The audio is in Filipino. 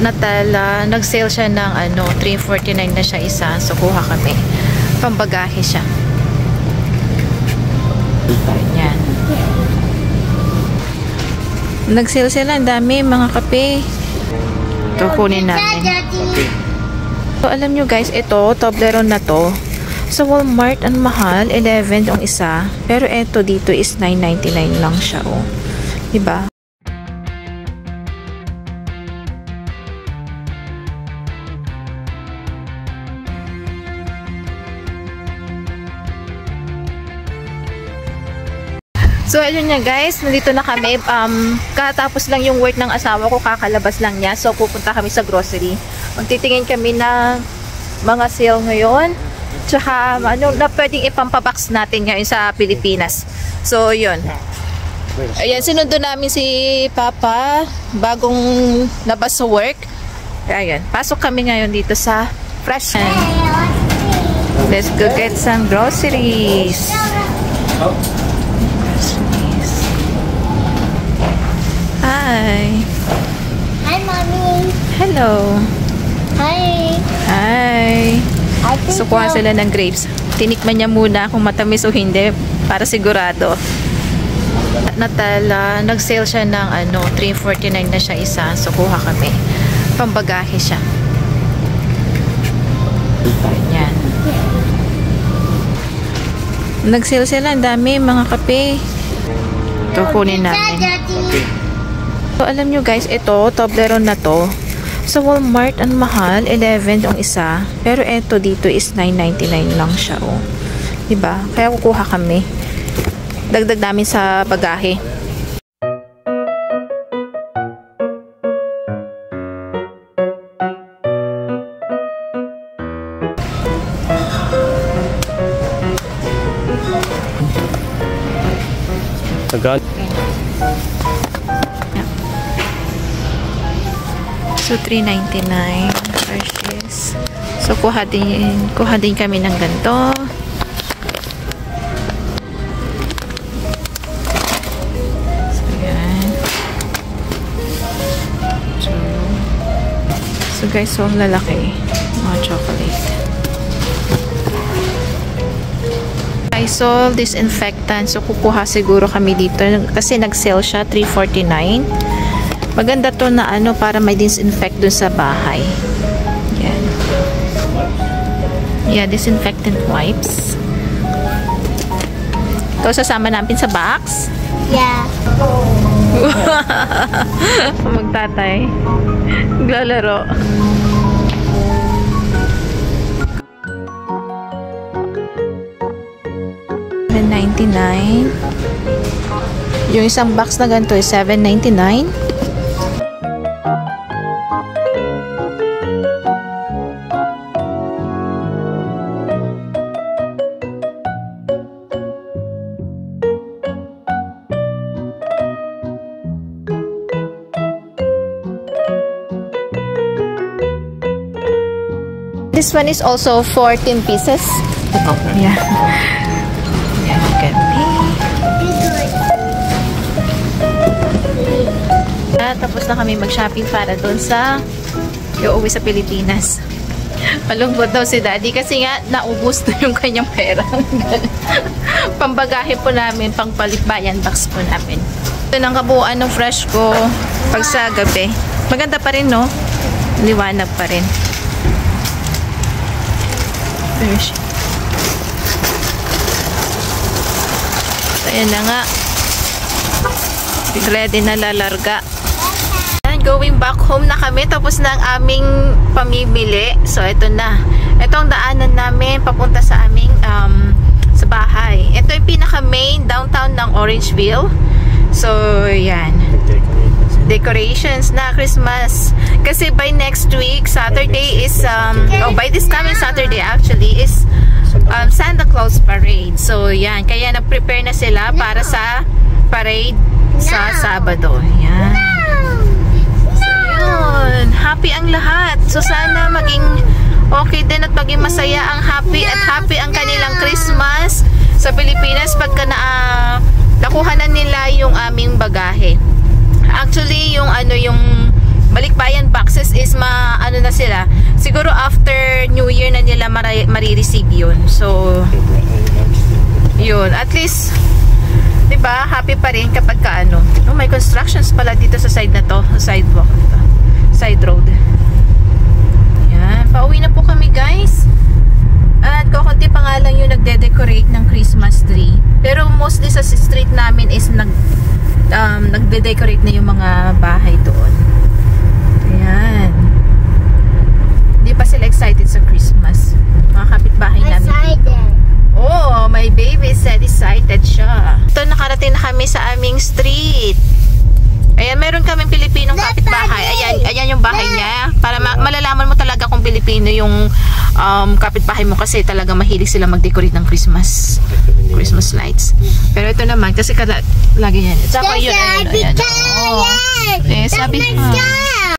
Natala, nag-sale siya ng ano, 349 na siya isa. So, kuha kami. Pambagahe siya. Ayan. Nag-sale sila. Ang dami, mga kape. Ito, kunin namin. So, alam nyo guys, ito, Toblerone na to. Sa Walmart, ang mahal, 11 ang isa. Pero ito dito is 9.99 lang siya, oh. Diba? So, ayun niya guys, nandito na kami. Katapos lang yung work ng asawa ko, kakalabas lang niya. So, pupunta kami sa grocery. Magtitingin kami ng mga sale ngayon. Tsaka, ano, na pwedeng ipampabox natin ngayon sa Pilipinas. So, yun. Ayan, sinundo namin si Papa bagong labas sa work. Ayan, pasok kami ngayon dito sa Fresh. Let's go get some groceries. Hi. Hi, Mommy. Hello. Hi. Hi. So, kuha sila ng grapes. Tinikman niya muna kung matamis o hindi para sigurado. Natala, nag-sale siya ng ano, 349 na siya isa. So, kuha kami. Pambagahe siya. Ayan. Nag-sale sila. Ang dami, mga kape. Ito, kunin namin. So, alam nyo guys, ito, Toblerone na to. Sa Walmart, ang mahal, 11 ang isa. Pero ito dito is 9.99 lang siya, oh. Diba? Kaya kukuha kami. Dagdag namin sa bagahe. Agad. So, 3.99 purchase. So, kuha din kami ng ganito. So, yan. So guys, so lalaki. Mga chocolate. Lysol disinfectant. So, kukuha siguro kami dito. Kasi nag-sale siya, 3.49. Maganda to na ano para may disinfect dun sa bahay. Yan. Yeah, disinfectant wipes. Ito sasama natin sa box. Yeah. Magtatay. Naglalaro. $7.99. Yung isang box na ganito is $7.99. This one is also 14 pieces. Okay. Yeah. Yeah, look at me. Tapos na kami mag-shopping para doon sa iuwi sa Pilipinas. Malungkot daw si Daddy kasi nga naubos na yung kanyang pera. Pambagahe po namin, pang palikbayan box po namin. Ito ng kabuuan ng fresh ko pag sa gabi. Maganda pa rin, no? Liwanag pa rin. So, ayan na nga. Ready na lalarga. Going back home na kami. Tapos na ang aming pamimili. So, ito na. Ito ang daanan namin papunta sa aming sa bahay. Ito yung pinaka-main downtown ng Orangeville. So, yan. Decorations na Christmas. Kasi by next week, Saturday is, by this coming Saturday actually, is Santa Claus parade. So, yan. Kaya nag-prepare na sila para sa parade sa Sabado. Yan. So, yun. Happy ang lahat. So, sana maging okay din at maging masaya ang happy at happy ang kanilang Christmas sa Pilipinas pagka nakuha na nila yung aming bagahe. Actually, yung yung balikbayan boxes is yun. So, yun. At least, diba, happy pa rin kapag kaano. Oh, may constructions pala dito sa side na to. Sidewalk dito. Side road. Yan. Pauwi na po kami, guys. At kukunti pa nga lang yung nagde-decorate ng Christmas tree. Pero mostly sa street namin is nagde-decorate na yung mga bahay doon. Ayan. Hindi pa sila excited sa Christmas. Mga kapitbahay namin. Excited. Oh, my baby said excited siya. Ito, nakarating na kami sa aming street. Ayan, meron kaming Pilipinong kapitbahay. Ayan yung bahay niya. Para malalaman mo talaga kung Pilipino yung kapitbahay mo kasi talaga mahilig sila mag-decorate ng Christmas lights. Pero ito naman, kasi lagi yan. Saka yun, ayan. Oh. Eh, sabi